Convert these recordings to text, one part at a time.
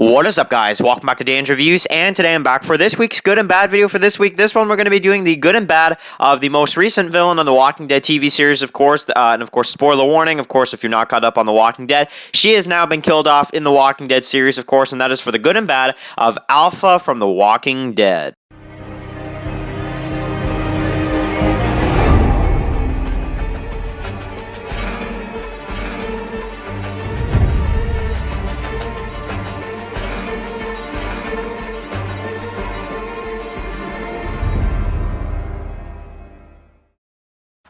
What is up, guys? Welcome back to Dan's Reviews, and today I'm back for this week's good and bad video for this week. This one, we're going to be doing the good and bad of the most recent villain on the Walking Dead TV series, of course, and of course, spoiler warning, of course, if you're not caught up on the Walking Dead, she has now been killed off in the Walking Dead series, of course, and that is for the good and bad of Alpha from the Walking Dead.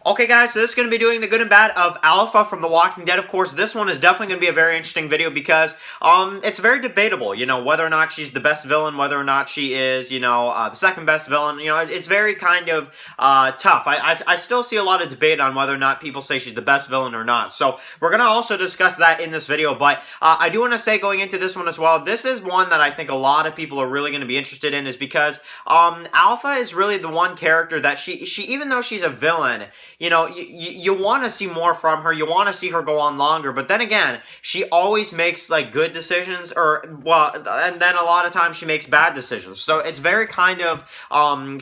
Okay, guys, so this is going to be doing the good and bad of Alpha from The Walking Dead. Of course, this one is definitely going to be a very interesting video because it's very debatable, whether or not she's the best villain, whether or not she is, the second best villain. It's very kind of tough. I still see a lot of debate on whether or not people say she's the best villain or not. So we're going to also discuss that in this video, but I do want to say going into this one as well, this is one that I think a lot of people are really going to be interested in is because Alpha is really the one character that she even though she's a villain, you want to see more from her. You want to see her go on longer. But then again, she always makes, good decisions and then a lot of times she makes bad decisions. So it's very kind of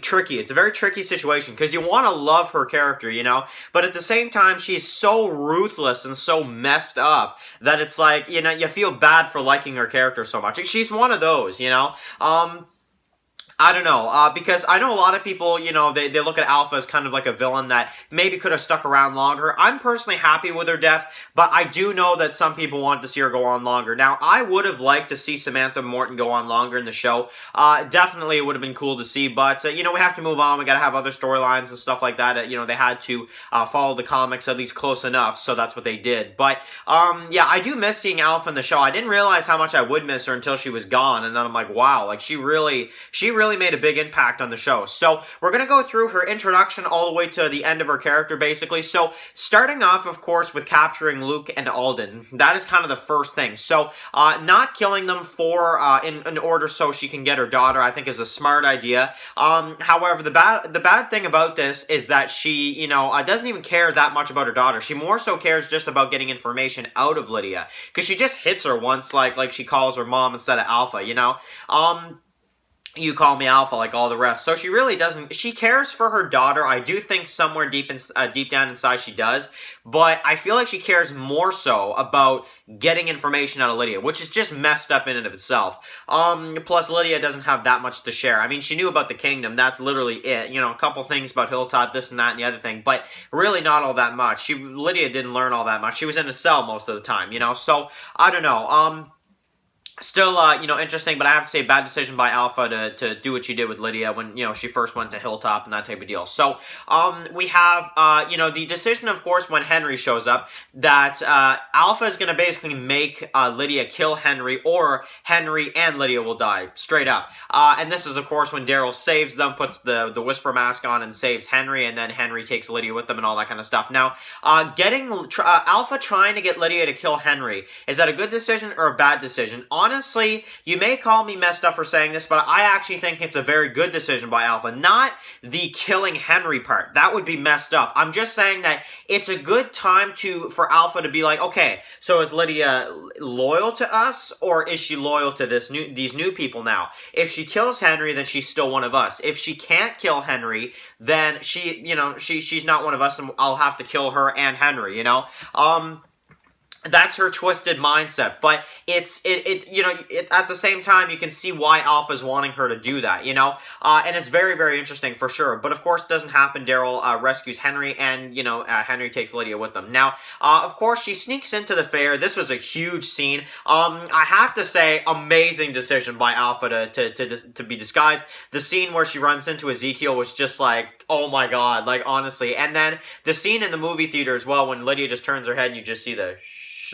tricky. It's a very tricky situation because you want to love her character, But at the same time, she's so ruthless and so messed up that it's like, you feel bad for liking her character so much. She's one of those, I don't know, because I know a lot of people, they look at Alpha as kind of like a villain that maybe could have stuck around longer. I'm personally happy with her death, but I do know that some people want to see her go on longer. Now, I would have liked to see Samantha Morton go on longer in the show. Definitely it would have been cool to see, but, we have to move on. We got to have other storylines and stuff like that. They had to follow the comics at least close enough, so that's what they did. But, yeah, I do miss seeing Alpha in the show. I didn't realize how much I would miss her until she was gone, and then I'm like, wow, she really made a big impact on the show. So we're going to go through her introduction all the way to the end of her character, basically. So starting off, of course, with capturing Luke and Alden. That is kind of the first thing. So not killing them in order so she can get her daughter, I think, is a smart idea. However, the bad thing about this is that she, doesn't even care that much about her daughter. She more so cares just about getting information out of Lydia, because she just hits her once, like she calls her mom instead of Alpha, you call me Alpha, like all the rest. So she really doesn't. She cares for her daughter. I do think somewhere deep down inside she does, but I feel like she cares more so about getting information out of Lydia, which is just messed up in and of itself. Plus Lydia doesn't have that much to share. I mean, she knew about the kingdom. That's literally it. A couple things about Hilltop, this and that and the other thing, but really not all that much. Lydia didn't learn all that much. She was in a cell most of the time, So I don't know. Still, interesting, but I have to say, bad decision by Alpha to do what she did with Lydia when, she first went to Hilltop and that type of deal. So, we have, the decision, of course, when Henry shows up, that Alpha is going to basically make Lydia kill Henry, or Henry and Lydia will die, straight up. And this is, of course, when Daryl saves them, puts the Whisper mask on and saves Henry, and then Henry takes Lydia with them and all that kind of stuff. Now, Alpha trying to get Lydia to kill Henry, is that a good decision or a bad decision? Honestly, you may call me messed up for saying this, but I actually think it's a very good decision by Alpha. Not the killing Henry part. That would be messed up. I'm just saying that it's a good time for Alpha to be like, okay, so is Lydia loyal to us, or is she loyal to these new people now? If she kills Henry, then she's still one of us. If she can't kill Henry, then she's not one of us, and I'll have to kill her and Henry, That's her twisted mindset, but at the same time, you can see why Alpha's wanting her to do that, and it's very, very interesting for sure. But of course, it doesn't happen. Daryl rescues Henry, and Henry takes Lydia with them. Now, of course, she sneaks into the fair. This was a huge scene. I have to say, amazing decision by Alpha to be disguised. The scene where she runs into Ezekiel was just like, oh my god, honestly. And then the scene in the movie theater as well, when Lydia just turns her head and you just see the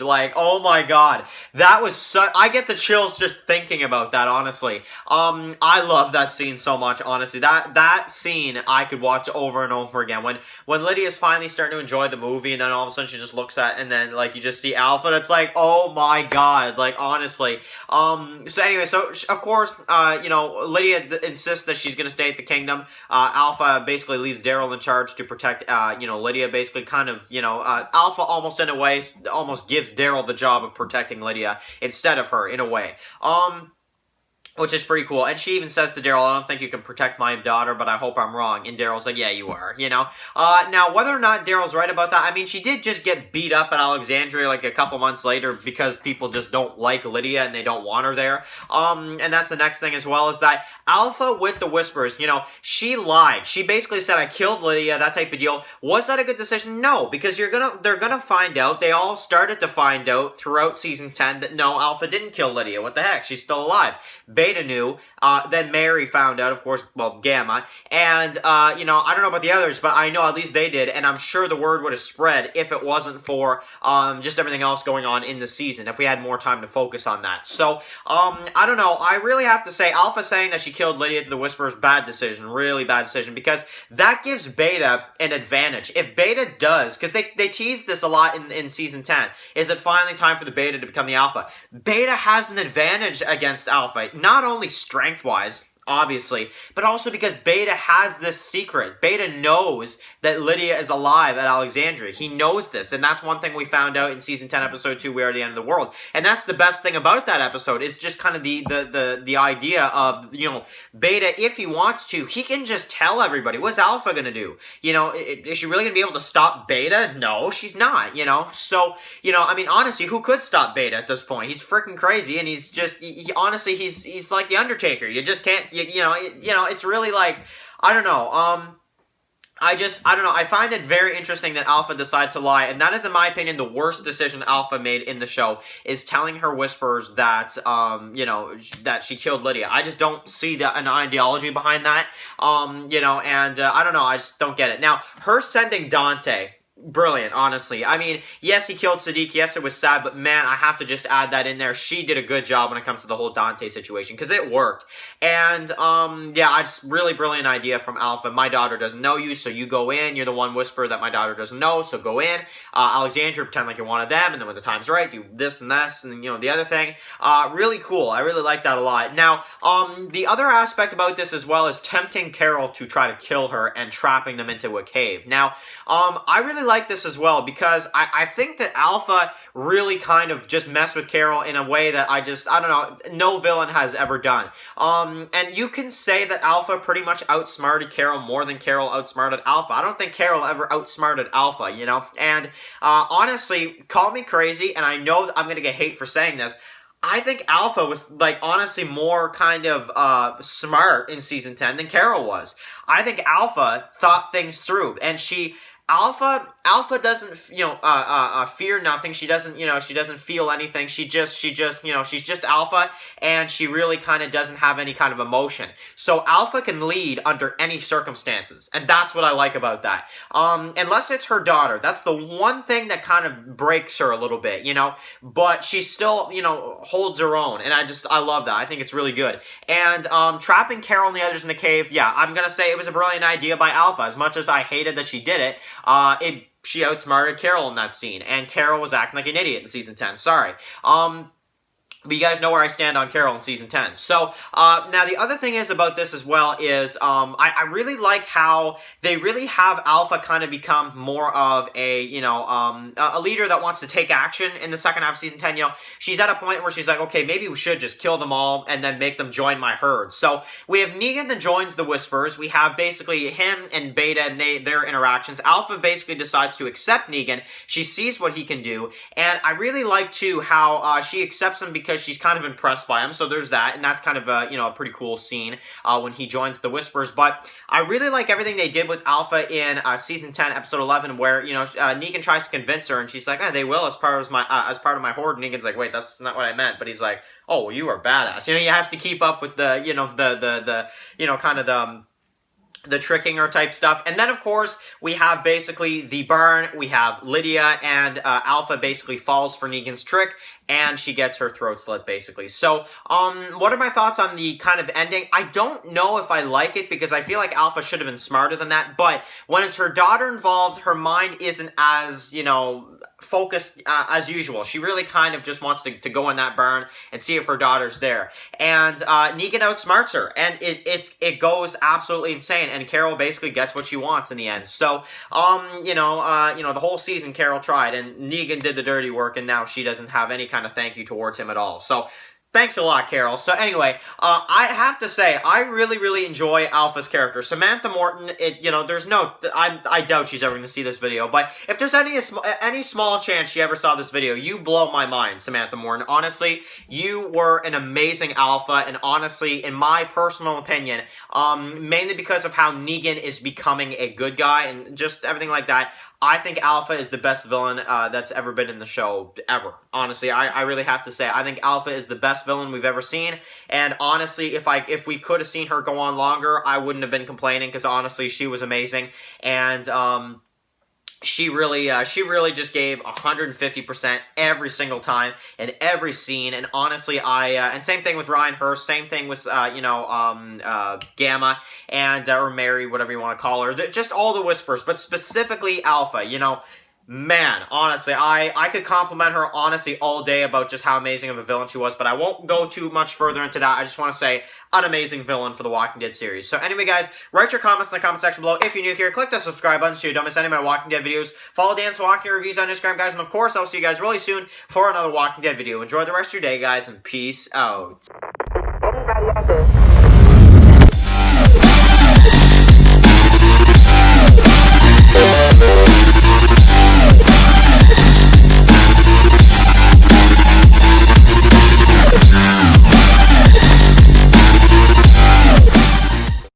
oh my god, that was I get the chills just thinking about that, honestly. I love that scene so much, honestly. That scene I could watch over and over again. When Lydia's finally starting to enjoy the movie, and then all of a sudden she just looks at, and then you just see Alpha, and it's like, oh my god, honestly. So anyway, so of course, Lydia insists that she's gonna stay at the kingdom. Alpha basically leaves Daryl in charge to protect, Lydia basically kind of, Alpha almost in a way almost gives gives Daryl the job of protecting Lydia instead of her, in a way. Which is pretty cool. And she even says to Daryl, I don't think you can protect my daughter, but I hope I'm wrong. And Daryl's like, yeah, you are, you know? Now, whether or not Daryl's right about that, I mean, she did just get beat up at Alexandria like a couple months later because people just don't like Lydia and they don't want her there. And that's the next thing as well, is that Alpha with the Whispers, you know, she lied. She basically said, I killed Lydia, that type of deal. Was that a good decision? No, because they're gonna find out. They all started to find out throughout season 10 that no, Alpha didn't kill Lydia. What the heck? She's still alive. Beta knew, then Mary found out, of course, well, Gamma, and, you know, I don't know about the others, but I know at least they did, and I'm sure the word would have spread if it wasn't for, just everything else going on in the season, if we had more time to focus on that. So, I don't know, I really have to say, Alpha saying that she killed Lydia to the Whispers, bad decision, really bad decision, because that gives Beta an advantage. If Beta does, because they teased this a lot in season 10, is it finally time for the Beta to become the Alpha? Beta has an advantage against Alpha, not only strength-wise, obviously, but also because Beta has this secret. Beta knows that Lydia is alive at Alexandria. He knows this, and that's one thing we found out in Season 10, Episode 2, We Are the End of the World. And that's the best thing about that episode, is just kind of the idea of, you know, Beta, if he wants to, he can just tell everybody. What's Alpha gonna do? You know, is she really gonna be able to stop Beta? No, she's not, you know? So, you know, I mean, honestly, who could stop Beta at this point? He's freaking crazy, and he's just, honestly, he's like the Undertaker. You just can't, you know, it's really like, I don't know, I don't know, I find it very interesting that Alpha decided to lie, and that is, in my opinion, the worst decision Alpha made in the show, is telling her Whispers that, you know, that she killed Lydia. I just don't see an ideology behind that, you know, and, I don't know, I just don't get it. Now, her sending Dante, brilliant, honestly. I mean, yes, he killed Siddiq. Yes, it was sad, but man, I have to just add that in there. She did a good job when it comes to the whole Dante situation, because it worked. And, yeah, I just, really brilliant idea from Alpha. My daughter doesn't know you, so you go in. You're the one Whisperer that my daughter doesn't know, so go in. Alexandria, pretend like you're one of them, and then when the time's right, do this and this, and, you know, the other thing. Really cool. I really like that a lot. Now, the other aspect about this as well is tempting Carol to try to kill her and trapping them into a cave. Now, I really like this as well, because I think that Alpha really kind of just messed with Carol in a way that I don't know, no villain has ever done. And you can say that Alpha pretty much outsmarted Carol more than Carol outsmarted Alpha. I don't think Carol ever outsmarted Alpha, you know? And, honestly, call me crazy, and I know that I'm gonna get hate for saying this, I think Alpha was, like, honestly more kind of, smart in Season 10 than Carol was. I think Alpha thought things through, and Alpha doesn't, you know, fear nothing. She doesn't, you know, she doesn't feel anything. She just, you know, she's just Alpha, and she really kind of doesn't have any kind of emotion. So Alpha can lead under any circumstances, and that's what I like about that. Unless it's her daughter. That's the one thing that kind of breaks her a little bit, you know, but she still, you know, holds her own, and I love that. I think it's really good. And, trapping Carol and the others in the cave, yeah, I'm gonna say it was a brilliant idea by Alpha. As much as I hated that she did it, she outsmarted Carol in that scene, and Carol was acting like an idiot in Season 10. Sorry. But you guys know where I stand on Carol in Season 10. So, now the other thing is about this as well is, I really like how they really have Alpha kind of become more of a, you know, a leader that wants to take action in the second half of Season 10. You know, she's at a point where she's like, okay, maybe we should just kill them all and then make them join my herd. So, we have Negan that joins the Whispers. We have basically him and Beta and their interactions. Alpha basically decides to accept Negan. She sees what he can do, and I really like, too, how, she accepts him because she's kind of impressed by him, so there's that, and that's kind of a, you know, a pretty cool scene when he joins the Whispers. But I really like everything they did with Alpha in Season 10, Episode 11, where, you know, Negan tries to convince her, and she's like, they will as part of my horde. And Negan's like, wait, that's not what I meant. But he's like, oh, well, you are badass. You know, he has to keep up with the, you know, the you know, kind of the tricking her type stuff. And then, of course, we have basically the burn. We have Lydia, and Alpha basically falls for Negan's trick, and she gets her throat slit, basically. So, what are my thoughts on the kind of ending? I don't know if I like it, because I feel like Alpha should have been smarter than that, but when it's her daughter involved, her mind isn't as, you know, focused as usual. She really kind of just wants to go in that barn and see if her daughter's there. And Negan outsmarts her, and it goes absolutely insane, and Carol basically gets what she wants in the end. So, the whole season Carol tried, and Negan did the dirty work, and now she doesn't have any kind of thank you towards him at all. So, thanks a lot, Carol. So anyway, I have to say, I really, really enjoy Alpha's character. Samantha Morton, I doubt she's ever going to see this video, but if there's any small chance she ever saw this video, you blow my mind, Samantha Morton. Honestly, you were an amazing Alpha, and honestly, in my personal opinion, mainly because of how Negan is becoming a good guy, and just everything like that, I think Alpha is the best villain that's ever been in the show, ever. Honestly, I really have to say, I think Alpha is the best villain we've ever seen, and honestly, if we could have seen her go on longer, I wouldn't have been complaining, because honestly, she was amazing, and, she really just gave 150% every single time in every scene, and honestly, and same thing with Ryan Hurst, same thing with, Gamma, and, or Mary, whatever you want to call her, just all the whispers, but specifically Alpha, man, honestly, I could compliment her, honestly, all day about just how amazing of a villain she was, but I won't go too much further into that. I just want to say, an amazing villain for the Walking Dead series. So anyway, guys, write your comments in the comment section below. If you're new here, click the subscribe button so you don't miss any of my Walking Dead videos. Follow Dan's Walking Dead reviews on Instagram, guys, and of course, I'll see you guys really soon for another Walking Dead video. Enjoy the rest of your day, guys, and peace out. Anybody out there?